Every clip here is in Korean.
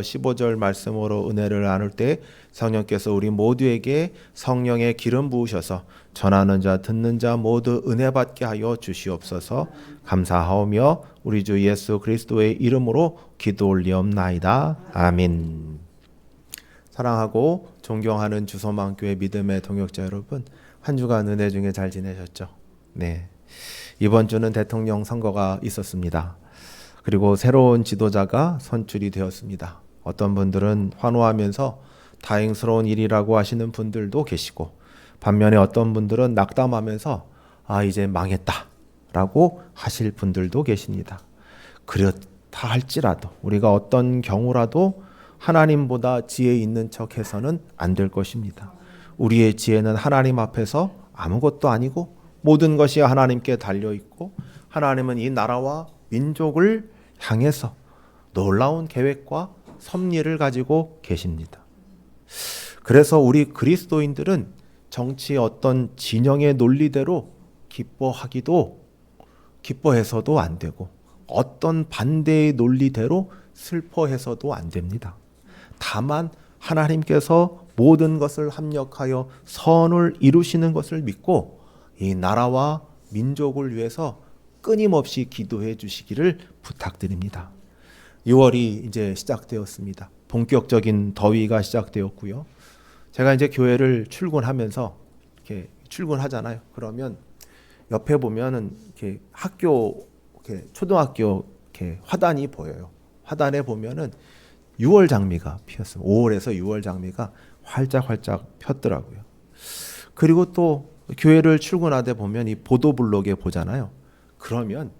15절 말씀으로 은혜를 나눌 때 성령께서 우리 모두에게 성령의 기름 부으셔서 전하는 자 듣는 자 모두 은혜 받게 하여 주시옵소서. 감사하오며 우리 주 예수 그리스도의 이름으로 기도 올리옵나이다. 아멘. 사랑하고 존경하는 주소망교회 믿음의 동역자 여러분, 한 주간 은혜 중에 잘 지내셨죠? 네. 이번 주는 대통령 선거가 있었습니다. 그리고 새로운 지도자가 선출이 되었습니다. 어떤 분들은 환호하면서 다행스러운 일이라고 하시는 분들도 계시고, 반면에 어떤 분들은 낙담하면서 이제 망했다 라고 하실 분들도 계십니다. 그렇다 할지라도 우리가 어떤 경우라도 하나님보다 지혜 있는 척 해서는 안 될 것입니다. 우리의 지혜는 하나님 앞에서 아무것도 아니고 모든 것이 하나님께 달려있고, 하나님은 이 나라와 민족을 향해서 놀라운 계획과 섭리를 가지고 계십니다. 그래서 우리 그리스도인들은 정치의 어떤 진영의 논리대로 기뻐해서도 안 되고, 어떤 반대의 논리대로 슬퍼해서도 안 됩니다. 다만 하나님께서 모든 것을 합력하여 선을 이루시는 것을 믿고 이 나라와 민족을 위해서 끊임없이 기도해 주시기를 부탁드립니다. 6월이 이제 시작되었습니다. 본격적인 더위가 시작되었고요. 제가 이제 교회를 출근하면서 이렇게 출근하잖아요. 그러면 옆에 보면은 이렇게 초등학교 화단이 보여요. 화단에 보면은 6월 장미가 피었어요. 5월에서 6월 장미가 활짝활짝 폈더라고요. 그리고 또 교회를 출근하다 보면 이 보도블록에 보잖아요. 그러면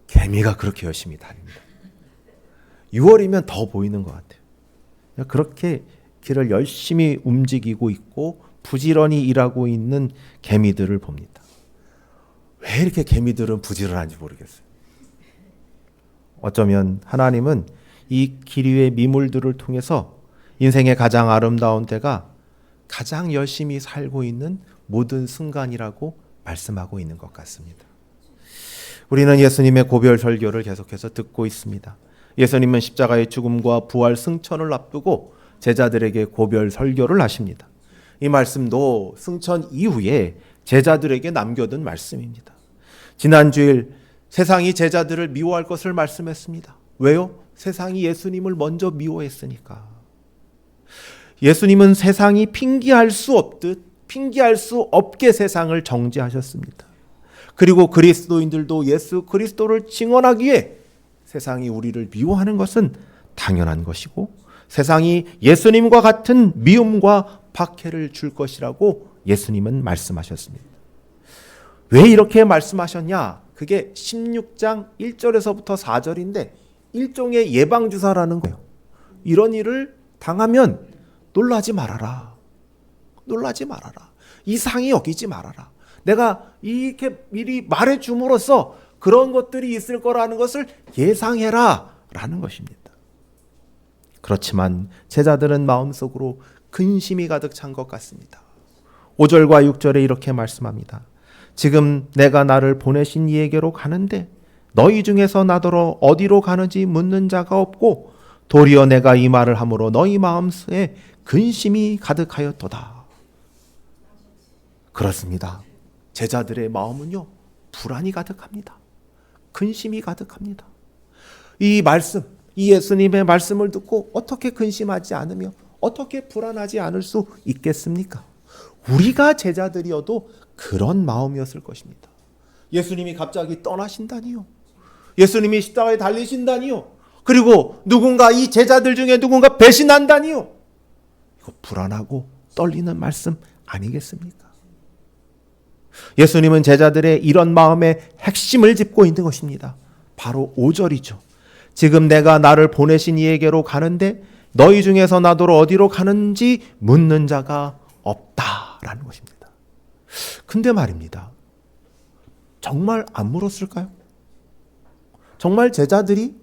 개미가 그렇게 열심히 다닙니다. 6월이면 더 보이는 것 같아요. 그렇게 길을 열심히 움직이고 있고 부지런히 일하고 있는 개미들을 봅니다. 왜 이렇게 개미들은 부지런한지 모르겠어요. 어쩌면 하나님은 이 길 위의 미물들을 통해서 인생의 가장 아름다운 때가 가장 열심히 살고 있는 모든 순간이라고 말씀하고 있는 것 같습니다. 우리는 예수님의 고별 설교를 계속해서 듣고 있습니다. 예수님은 십자가의 죽음과 부활 승천을 앞두고 제자들에게 고별 설교를 하십니다. 이 말씀도 승천 이후에 제자들에게 남겨둔 말씀입니다. 지난 주일 세상이 제자들을 미워할 것을 말씀했습니다. 왜요? 세상이 예수님을 먼저 미워했으니까. 예수님은 세상이 핑계할 수 없게 세상을 정죄하셨습니다. 그리고 그리스도인들도 예수 그리스도를 증언하기 위해 세상이 우리를 미워하는 것은 당연한 것이고, 세상이 예수님과 같은 미움과 박해를 줄 것이라고 예수님은 말씀하셨습니다. 왜 이렇게 말씀하셨냐? 그게 16장 1절에서부터 4절인데 일종의 예방주사라는 거예요. 이런 일을 당하면 놀라지 말아라. 이상히 여기지 말아라. 내가 이렇게 미리 말해줌으로써 그런 것들이 있을 거라는 것을 예상해라 라는 것입니다. 그렇지만 제자들은 마음속으로 근심이 가득 찬 것 같습니다. 5절과 6절에 이렇게 말씀합니다. 지금 내가 나를 보내신 이에게로 가는데 너희 중에서 나더러 어디로 가는지 묻는 자가 없고, 도리어 내가 이 말을 함으로 너희 마음속에 근심이 가득하였도다. 그렇습니다. 제자들의 마음은요, 불안이 가득합니다. 근심이 가득합니다. 이 예수님의 말씀을 듣고 어떻게 근심하지 않으며 어떻게 불안하지 않을 수 있겠습니까? 우리가 제자들이어도 그런 마음이었을 것입니다. 예수님이 갑자기 떠나신다니요. 예수님이 십자가에 달리신다니요. 그리고 이 제자들 중에 누군가 배신한다니요. 이거 불안하고 떨리는 말씀 아니겠습니까? 예수님은 제자들의 이런 마음의 핵심을 짚고 있는 것입니다. 바로 5절이죠. 지금 내가 나를 보내신 이에게로 가는데 너희 중에서 나더러 어디로 가는지 묻는 자가 없다라는 것입니다. 근데 말입니다. 정말 안 물었을까요? 정말 제자들이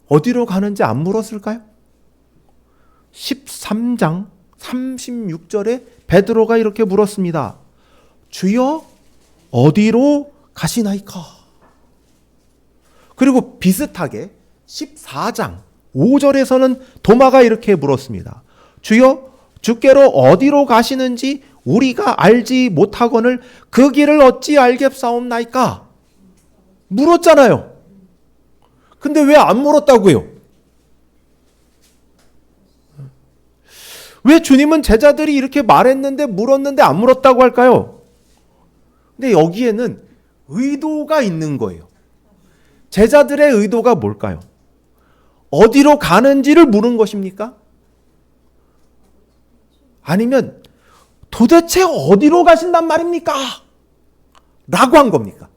어디로 가는지 안 물었을까요? 13장 36절에 베드로가 이렇게 물었습니다. 주여 어디로 가시나이까? 그리고 비슷하게 14장 5절에서는 도마가 이렇게 물었습니다. 주여, 주께로 어디로 가시는지 우리가 알지 못하거늘 그 길을 어찌 알겠사옵나이까? 물었잖아요. 근데 왜 안 물었다고요? 왜 주님은 제자들이 이렇게 말했는데 물었는데 안 물었다고 할까요? 근데 여기에는 의도가 있는 거예요. 제자들의 의도가 뭘까요? 어디로 가는지를 물은 것입니까? 아니면 도대체 어디로 가신단 말입니까? 라고 한 겁니까?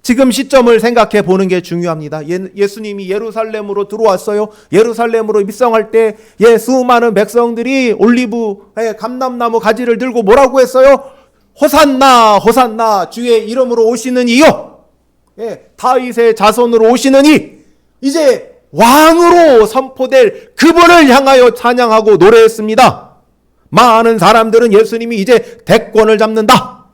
지금 시점을 생각해 보는 게 중요합니다. 예수님이 예루살렘으로 들어왔어요. 예루살렘으로 입성할 때 수많은 백성들이 올리브에 감람나무 가지를 들고 뭐라고 했어요? 호산나 호산나 주의 이름으로 오시는 이요. 다윗의 자손으로 오시는 이. 이제 왕으로 선포될 그분을 향하여 찬양하고 노래했습니다. 많은 사람들은 예수님이 이제 대권을 잡는다.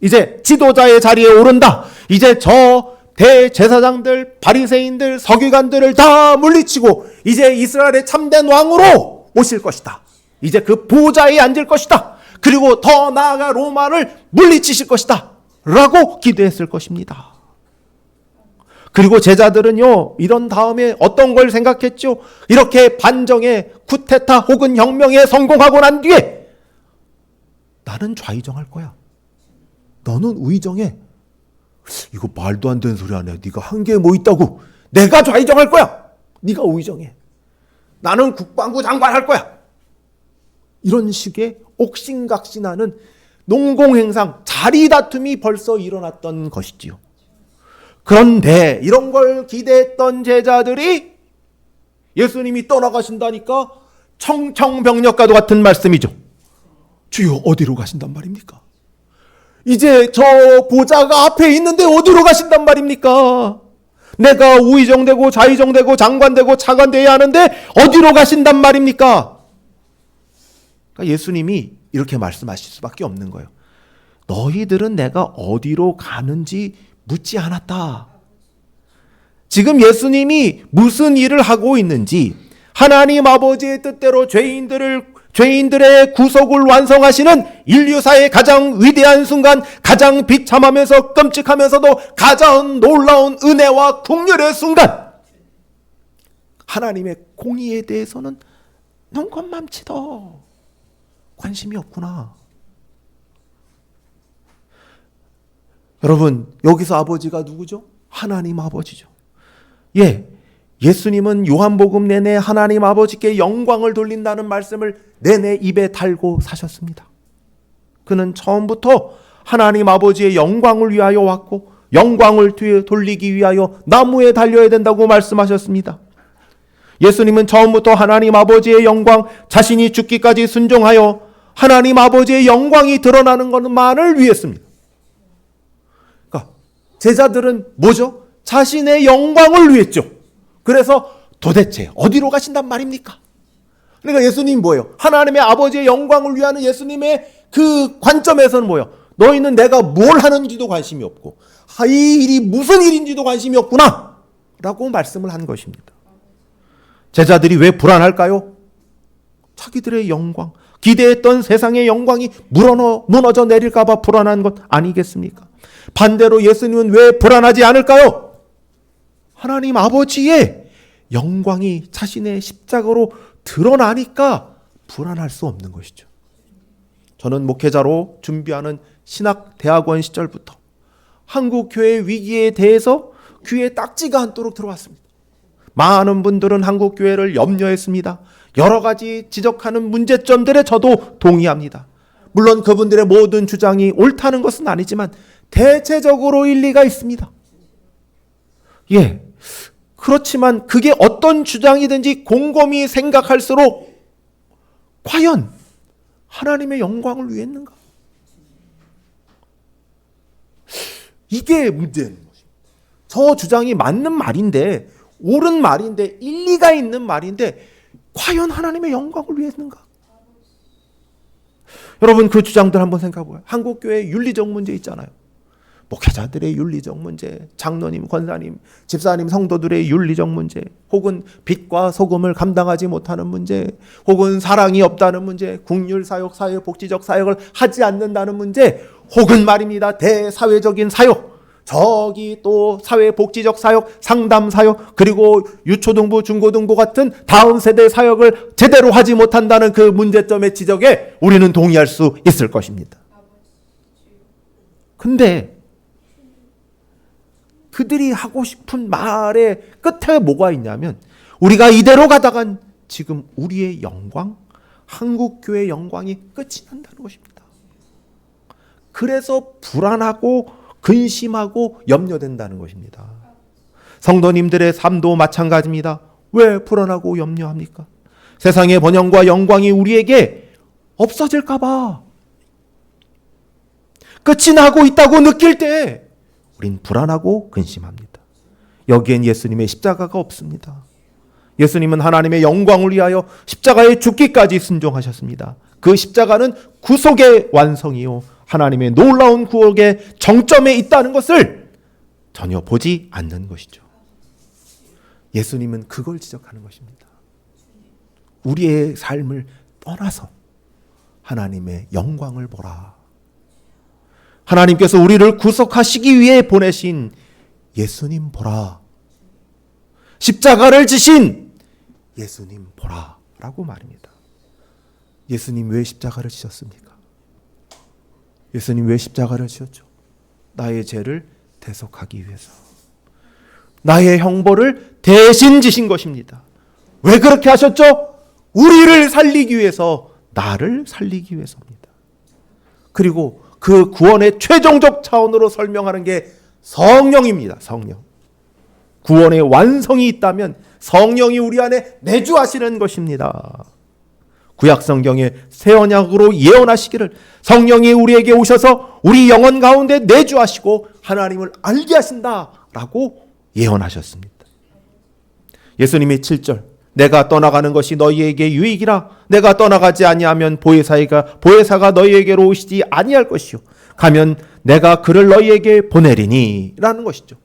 이제 지도자의 자리에 오른다. 이제 저 대제사장들, 바리새인들, 서기관들을 다 물리치고 이제 이스라엘의 참된 왕으로 오실 것이다. 이제 그 보좌에 앉을 것이다. 그리고 더 나아가 로마를 물리치실 것이다. 라고 기대했을 것입니다. 그리고 제자들은요, 이런 다음에 어떤 걸 생각했죠? 이렇게 반정에 쿠데타 혹은 혁명에 성공하고 난 뒤에 나는 좌의정할 거야. 너는 우의정해. 이거 말도 안 되는 소리 하네. 네가 한 게 뭐 있다고. 내가 좌의정할 거야. 네가 우의정해. 나는 국방부 장관 할 거야. 이런 식의 옥신각신하는 농공행상, 자리 다툼이 벌써 일어났던 것이지요. 그런데 이런 걸 기대했던 제자들이 예수님이 떠나가신다니까 청청병력과도 같은 말씀이죠. 주여, 어디로 가신단 말입니까? 이제 저 보좌가 앞에 있는데 어디로 가신단 말입니까? 내가 우의정되고 좌의정되고 장관되고 차관되어야 하는데 어디로 가신단 말입니까? 그러니까 예수님이 이렇게 말씀하실 수밖에 없는 거예요. 너희들은 내가 어디로 가는지 묻지 않았다. 지금 예수님이 무슨 일을 하고 있는지, 하나님 아버지의 뜻대로 죄인들의 구속을 완성하시는 인류사의 가장 위대한 순간, 가장 비참하면서 끔찍하면서도 가장 놀라운 은혜와 긍휼의 순간, 하나님의 공의에 대해서는 눈꽃맘치도 관심이 없구나. 여러분, 여기서 아버지가 누구죠? 하나님 아버지죠. 예수님은 요한복음 내내 하나님 아버지께 영광을 돌린다는 말씀을 내내 입에 달고 사셨습니다. 그는 처음부터 하나님 아버지의 영광을 위하여 왔고 영광을 돌리기 위하여 나무에 달려야 된다고 말씀하셨습니다. 예수님은 처음부터 하나님 아버지의 영광, 자신이 죽기까지 순종하여 하나님 아버지의 영광이 드러나는 것만을 위했습니다. 그러니까 제자들은 뭐죠? 자신의 영광을 위했죠. 그래서 도대체 어디로 가신단 말입니까? 그러니까 예수님 뭐예요? 하나님의 아버지의 영광을 위하는 예수님의 그 관점에서는 뭐예요? 너희는 내가 뭘 하는지도 관심이 없고 이 일이 무슨 일인지도 관심이 없구나 라고 말씀을 한 것입니다. 제자들이 왜 불안할까요? 자기들의 영광, 기대했던 세상의 영광이 무너져 내릴까 봐 불안한 것 아니겠습니까? 반대로 예수님은 왜 불안하지 않을까요? 하나님 아버지의 영광이 자신의 십자가로 드러나니까 불안할 수 없는 것이죠. 저는 목회자로 준비하는 신학대학원 시절부터 한국교회 위기에 대해서 귀에 딱지가 않도록 들어왔습니다. 많은 분들은 한국교회를 염려했습니다. 여러 가지 지적하는 문제점들에 저도 동의합니다. 물론 그분들의 모든 주장이 옳다는 것은 아니지만 대체적으로 일리가 있습니다. 그렇지만 그게 어떤 주장이든지 곰곰이 생각할수록 과연 하나님의 영광을 위했는가? 이게 문제인 것입니다. 저 주장이 맞는 말인데, 옳은 말인데, 일리가 있는 말인데 과연 하나님의 영광을 위했는가? 여러분, 그 주장들 한번 생각해 보세요. 한국교회 윤리적 문제 있잖아요. 목회자들의 윤리적 문제, 장로님, 권사님, 집사님, 성도들의 윤리적 문제, 혹은 빛과 소금을 감당하지 못하는 문제, 혹은 사랑이 없다는 문제, 국률사역, 사회복지적 사역을 하지 않는다는 문제, 혹은 말입니다, 대사회적인 사역, 저기 또 사회복지적 사역, 상담 사역, 그리고 유초등부, 중고등부 같은 다음 세대 사역을 제대로 하지 못한다는 그 문제점의 지적에 우리는 동의할 수 있을 것입니다. 근데 그들이 하고 싶은 말의 끝에 뭐가 있냐면, 우리가 이대로 가다간 지금 우리의 영광, 한국교회의 영광이 끝이 난다는 것입니다. 그래서 불안하고 근심하고 염려된다는 것입니다. 성도님들의 삶도 마찬가지입니다. 왜 불안하고 염려합니까? 세상의 번영과 영광이 우리에게 없어질까 봐, 끝이 나고 있다고 느낄 때 우린 불안하고 근심합니다. 여기엔 예수님의 십자가가 없습니다. 예수님은 하나님의 영광을 위하여 십자가에 죽기까지 순종하셨습니다. 그 십자가는 구속의 완성이요, 하나님의 놀라운 구속의 정점에 있다는 것을 전혀 보지 않는 것이죠. 예수님은 그걸 지적하는 것입니다. 우리의 삶을 떠나서 하나님의 영광을 보라. 하나님께서 우리를 구속하시기 위해 보내신 예수님 보라. 십자가를 지신 예수님 보라 라고 말입니다. 예수님 왜 십자가를 지셨습니까? 예수님 왜 십자가를 지었죠? 나의 죄를 대속하기 위해서, 나의 형벌을 대신 지신 것입니다. 왜 그렇게 하셨죠? 우리를 살리기 위해서, 나를 살리기 위해서입니다. 그리고 그 구원의 최종적 차원으로 설명하는 게 성령입니다. 성령. 구원의 완성이 있다면 성령이 우리 안에 내주하시는 것입니다. 구약 성경에 새 언약으로 예언하시기를 성령이 우리에게 오셔서 우리 영혼 가운데 내주하시고 하나님을 알게 하신다라고 예언하셨습니다. 예수님이 7절, 내가 떠나가는 것이 너희에게 유익이라. 내가 떠나가지 아니하면 보혜사가 너희에게로 오시지 아니할 것이요, 가면 내가 그를 너희에게 보내리니 라는 것이죠.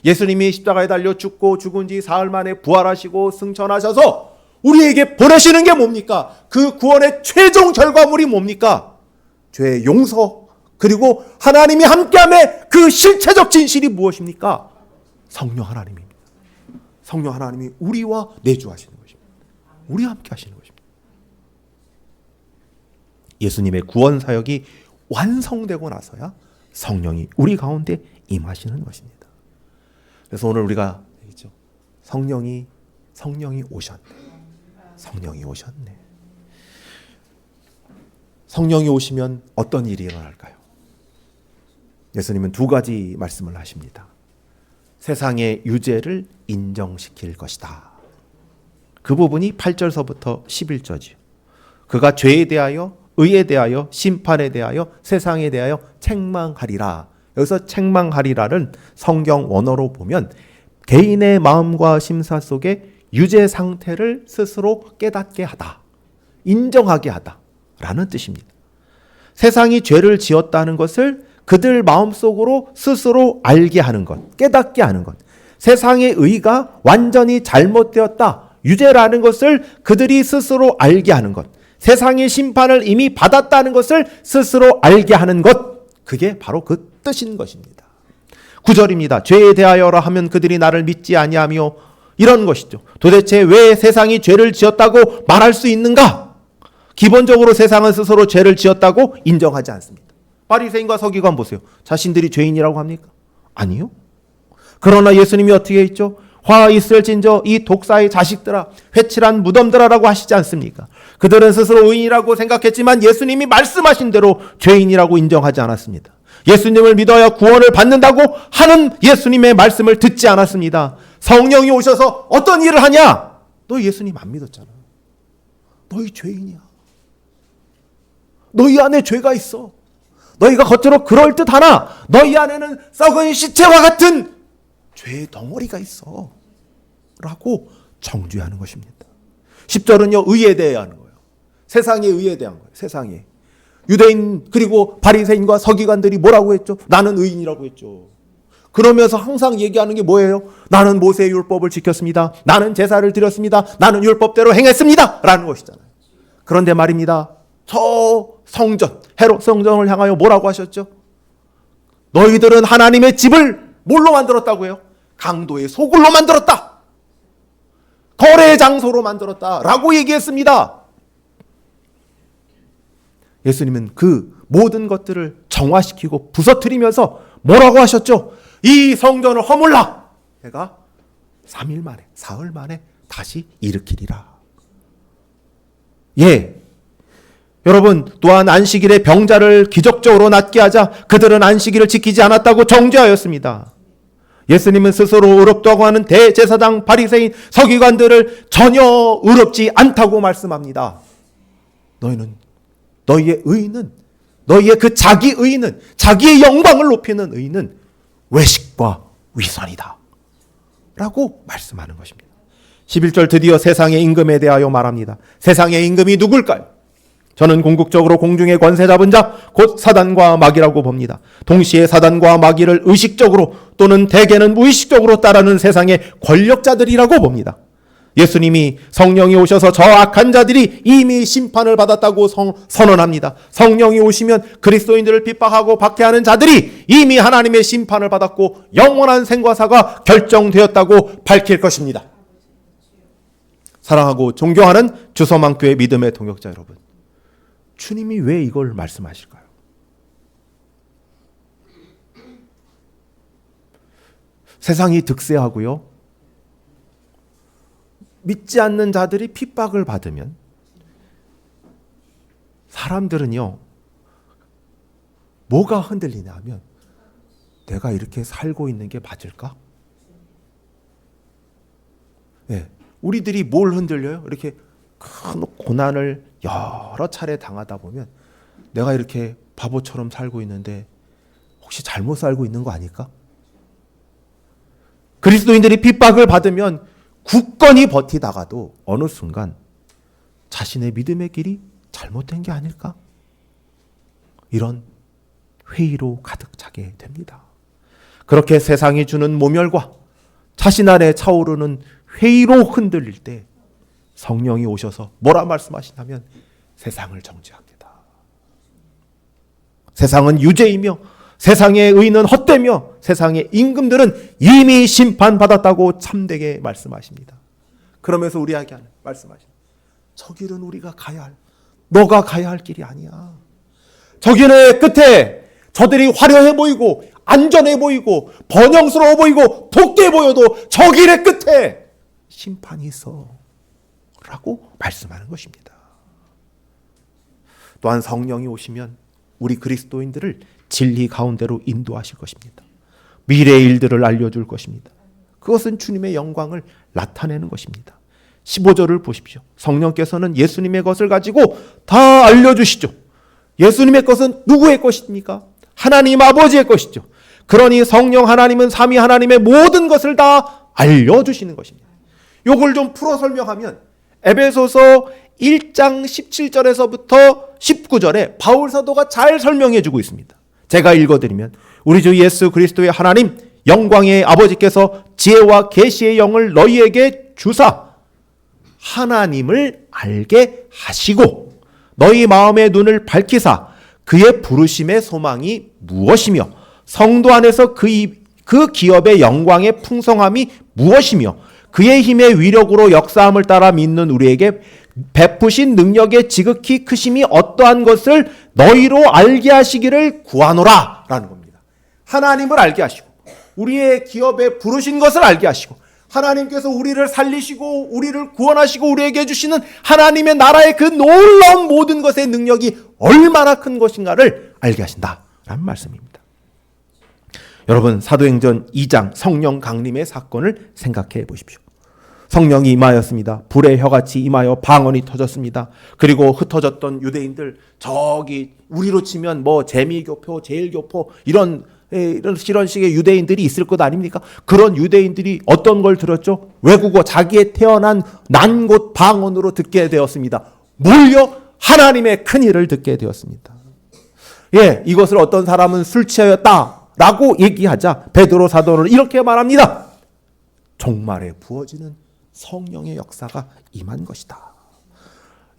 예수님이 십자가에 달려 죽고 죽은 지 사흘 만에 부활하시고 승천하셔서 우리에게 보내시는 게 뭡니까? 그 구원의 최종 결과물이 뭡니까? 죄의 용서, 그리고 하나님이 함께함의 그 실체적 진실이 무엇입니까? 성령 하나님입니다. 성령 하나님이 우리와 내주하시는 것입니다. 우리와 함께 하시는 것입니다. 예수님의 구원 사역이 완성되고 나서야 성령이 우리 가운데 임하시는 것입니다. 그래서 오늘 우리가 얘기죠. 성령이 오셨네. 성령이 오셨네. 성령이 오시면 어떤 일이 일어날까요? 예수님은 두 가지 말씀을 하십니다. 세상의 유죄를 인정시킬 것이다. 그 부분이 8절서부터 11절이죠. 그가 죄에 대하여, 의에 대하여, 심판에 대하여, 세상에 대하여 책망하리라. 여기서 책망하리라는 성경 원어로 보면 개인의 마음과 심사 속에 유죄 상태를 스스로 깨닫게 하다, 인정하게 하다 라는 뜻입니다. 세상이 죄를 지었다는 것을 그들 마음속으로 스스로 알게 하는 것, 깨닫게 하는 것, 세상의 의가 완전히 잘못되었다, 유죄라는 것을 그들이 스스로 알게 하는 것, 세상의 심판을 이미 받았다는 것을 스스로 알게 하는 것, 그게 바로 그 뜻인 것입니다. 9절입니다. 죄에 대하여라 하면 그들이 나를 믿지 아니하며, 이런 것이죠. 도대체 왜 세상이 죄를 지었다고 말할 수 있는가? 기본적으로 세상은 스스로 죄를 지었다고 인정하지 않습니다. 바리새인과 서기관 보세요. 자신들이 죄인이라고 합니까? 아니요. 그러나 예수님이 어떻게 했죠? 화 있을진저 이 독사의 자식들아, 회칠한 무덤들아라고 하시지 않습니까? 그들은 스스로 의인이라고 생각했지만 예수님이 말씀하신 대로 죄인이라고 인정하지 않았습니다. 예수님을 믿어야 구원을 받는다고 하는 예수님의 말씀을 듣지 않았습니다. 성령이 오셔서 어떤 일을 하냐? 너 예수님 안 믿었잖아. 너희 죄인이야. 너희 안에 죄가 있어. 너희가 겉으로 그럴듯하나 너희 안에는 썩은 시체와 같은 죄의 덩어리가 있어 라고 정죄하는 것입니다. 10절은요, 의에 대해 하는 거예요. 세상의 의에 대한 거예요. 세상에. 유대인 그리고 바리새인과 서기관들이 뭐라고 했죠? 나는 의인이라고 했죠. 그러면서 항상 얘기하는 게 뭐예요? 나는 모세의 율법을 지켰습니다. 나는 제사를 드렸습니다. 나는 율법대로 행했습니다. 라는 것이잖아요. 그런데 말입니다. 저 성전, 헤롯 성전을 향하여 뭐라고 하셨죠? 너희들은 하나님의 집을 뭘로 만들었다고 해요? 강도의 소굴로 만들었다. 거래 장소로 만들었다. 라고 얘기했습니다. 예수님은 그 모든 것들을 정화시키고 부서뜨리면서 뭐라고 하셨죠? 이 성전을 허물라. 내가 3일 만에, 사흘 만에 다시 일으키리라. 예. 여러분, 또한 안식일에 병자를 기적적으로 낫게 하자 그들은 안식일을 지키지 않았다고 정죄하였습니다. 예수님은 스스로 의롭다고 하는 대제사장, 바리새인, 서기관들을 전혀 의롭지 않다고 말씀합니다. 너희의 의는, 너희의 그 자기 의는, 자기의 영광을 높이는 의는 외식과 위선이다 라고 말씀하는 것입니다. 11절 드디어 세상의 임금에 대하여 말합니다. 세상의 임금이 누굴까요? 저는 궁극적으로 공중의 권세 잡은 자, 곧 사단과 마귀라고 봅니다. 동시에 사단과 마귀를 의식적으로 또는 대개는 무의식적으로 따르는 세상의 권력자들이라고 봅니다. 예수님이 성령이 오셔서 저 악한 자들이 이미 심판을 받았다고 선언합니다. 성령이 오시면 그리스도인들을 핍박하고 박해하는 자들이 이미 하나님의 심판을 받았고 영원한 생과 사가 결정되었다고 밝힐 것입니다. 사랑하고 존경하는 주서망교회 믿음의 동역자 여러분, 주님이 왜 이걸 말씀하실까요? 세상이 득세하고요, 믿지 않는 자들이 핍박을 받으면 사람들은요, 뭐가 흔들리냐 하면 내가 이렇게 살고 있는 게 맞을까? 네, 우리들이 뭘 흔들려요? 이렇게 큰 고난을 여러 차례 당하다 보면 내가 이렇게 바보처럼 살고 있는데 혹시 잘못 살고 있는 거 아닐까? 그리스도인들이 핍박을 받으면 굳건히 버티다가도 어느 순간 자신의 믿음의 길이 잘못된 게 아닐까? 이런 회의로 가득 차게 됩니다. 그렇게 세상이 주는 모멸과 자신 안에 차오르는 회의로 흔들릴 때 성령이 오셔서 뭐라 말씀하시냐면 세상을 정죄합니다. 세상은 유죄이며 세상의 의는 헛되며 세상의 임금들은 이미 심판받았다고 참되게 말씀하십니다. 그러면서 우리에게 말씀하십니다. 저 길은 우리가 가야 할, 너가 가야 할 길이 아니야. 저 길의 끝에 저들이 화려해 보이고 안전해 보이고 번영스러워 보이고 독대해 보여도 저 길의 끝에 심판이 있어 라고 말씀하는 것입니다. 또한 성령이 오시면 우리 그리스도인들을 진리 가운데로 인도하실 것입니다. 미래의 일들을 알려줄 것입니다. 그것은 주님의 영광을 나타내는 것입니다. 15절을 보십시오. 성령께서는 예수님의 것을 가지고 다 알려주시죠. 예수님의 것은 누구의 것입니까? 하나님 아버지의 것이죠. 그러니 성령 하나님은 삼위 하나님의 모든 것을 다 알려주시는 것입니다. 이걸 좀 풀어 설명하면 에베소서 1장 17절에서부터 19절에 바울 사도가 잘 설명해 주고 있습니다. 제가 읽어드리면 우리 주 예수 그리스도의 하나님 영광의 아버지께서 지혜와 계시의 영을 너희에게 주사 하나님을 알게 하시고 너희 마음의 눈을 밝히사 그의 부르심의 소망이 무엇이며 성도 안에서 그 기업의 영광의 풍성함이 무엇이며 그의 힘의 위력으로 역사함을 따라 믿는 우리에게 베푸신 능력의 지극히 크심이 어떠한 것을 너희로 알게 하시기를 구하노라 라는 겁니다. 하나님을 알게 하시고 우리의 기업에 부르신 것을 알게 하시고 하나님께서 우리를 살리시고 우리를 구원하시고 우리에게 주시는 하나님의 나라의 그 놀라운 모든 것의 능력이 얼마나 큰 것인가를 알게 하신다라는 말씀입니다. 여러분, 사도행전 2장 성령 강림의 사건을 생각해 보십시오. 성령이 임하였습니다. 불의 혀같이 임하여 방언이 터졌습니다. 그리고 흩어졌던 유대인들, 저기 우리로 치면 뭐 재미교포, 제일교포 이런 식의 유대인들이 있을 것 아닙니까? 그런 유대인들이 어떤 걸 들었죠? 외국어, 자기의 태어난 난곳 방언으로 듣게 되었습니다. 몰려 하나님의 큰 일을 듣게 되었습니다. 이것을 어떤 사람은 술 취하였다라고 얘기하자 베드로 사도는 이렇게 말합니다. 종말에 부어지는 성령의 역사가 임한 것이다.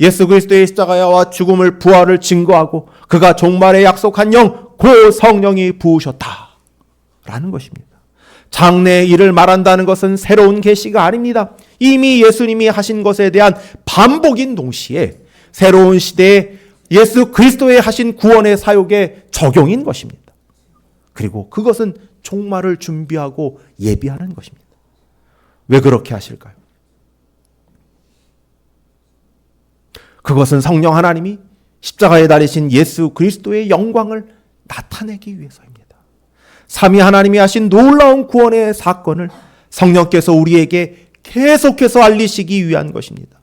예수 그리스도의 십자가와 죽음을 부활을 증거하고 그가 종말에 약속한 영, 그 성령이 부으셨다라는 것입니다. 장래의 일을 말한다는 것은 새로운 계시가 아닙니다. 이미 예수님이 하신 것에 대한 반복인 동시에 새로운 시대에 예수 그리스도의 하신 구원의 사역의 적용인 것입니다. 그리고 그것은 종말을 준비하고 예비하는 것입니다. 왜 그렇게 하실까요? 그것은 성령 하나님이 십자가에 달리신 예수 그리스도의 영광을 나타내기 위해서입니다. 삼위 하나님이 하신 놀라운 구원의 사건을 성령께서 우리에게 계속해서 알리시기 위한 것입니다.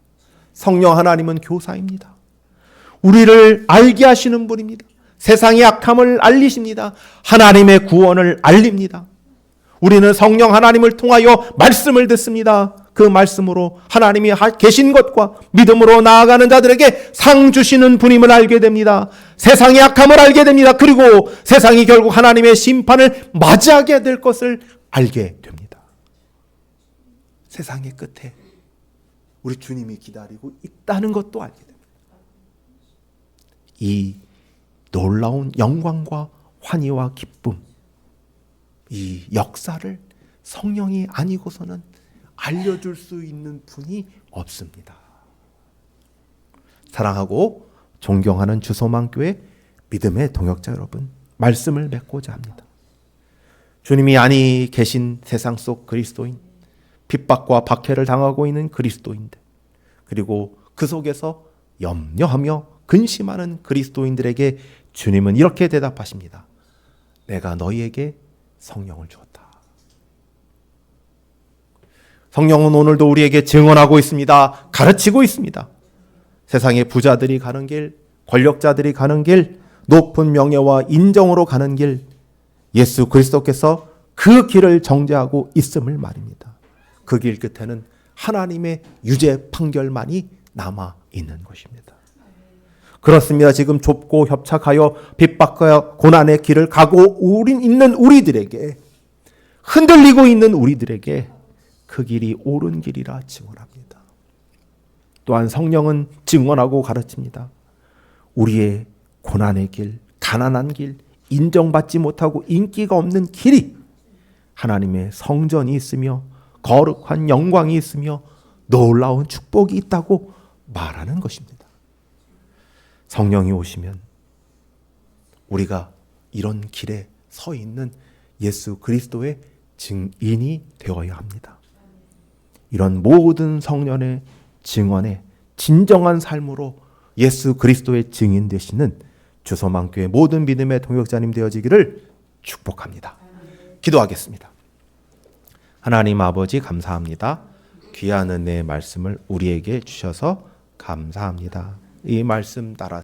성령 하나님은 교사입니다. 우리를 알게 하시는 분입니다. 세상의 악함을 알리십니다. 하나님의 구원을 알립니다. 우리는 성령 하나님을 통하여 말씀을 듣습니다. 그 말씀으로 하나님이 계신 것과 믿음으로 나아가는 자들에게 상 주시는 분임을 알게 됩니다. 세상의 악함을 알게 됩니다. 그리고 세상이 결국 하나님의 심판을 맞이하게 될 것을 알게 됩니다. 세상의 끝에 우리 주님이 기다리고 있다는 것도 알게 됩니다. 이 놀라운 영광과 환희와 기쁨, 이 역사를 성령이 아니고서는 알려줄 수 있는 분이 없습니다. 사랑하고 존경하는 주소망교회 믿음의 동역자 여러분, 말씀을 맺고자 합니다. 주님이 아니 계신 세상 속 그리스도인, 핍박과 박해를 당하고 있는 그리스도인들, 그리고 그 속에서 염려하며 근심하는 그리스도인들에게 주님은 이렇게 대답하십니다. 내가 너희에게 성령을 주었다. 성령은 오늘도 우리에게 증언하고 있습니다. 가르치고 있습니다. 세상의 부자들이 가는 길, 권력자들이 가는 길, 높은 명예와 인정으로 가는 길, 예수 그리스도께서 그 길을 정죄하고 있음을 말입니다. 그 길 끝에는 하나님의 유죄 판결만이 남아 있는 것입니다. 그렇습니다. 지금 좁고 협착하여 핍박하여 고난의 길을 가고 있는 우리들에게, 흔들리고 있는 우리들에게 그 길이 옳은 길이라 증언합니다. 또한 성령은 증언하고 가르칩니다. 우리의 고난의 길, 가난한 길, 인정받지 못하고 인기가 없는 길이 하나님의 성전이 있으며 거룩한 영광이 있으며 놀라운 축복이 있다고 말하는 것입니다. 성령이 오시면 우리가 이런 길에 서 있는 예수 그리스도의 증인이 되어야 합니다. 이런 모든 성령의 증언에 진정한 삶으로 예수 그리스도의 증인 되시는 주소망교회 모든 믿음의 동역자님 되어지기를 축복합니다. 기도하겠습니다. 하나님 아버지 감사합니다. 귀한 은혜의 말씀을 우리에게 주셔서 감사합니다. 이 말씀 따라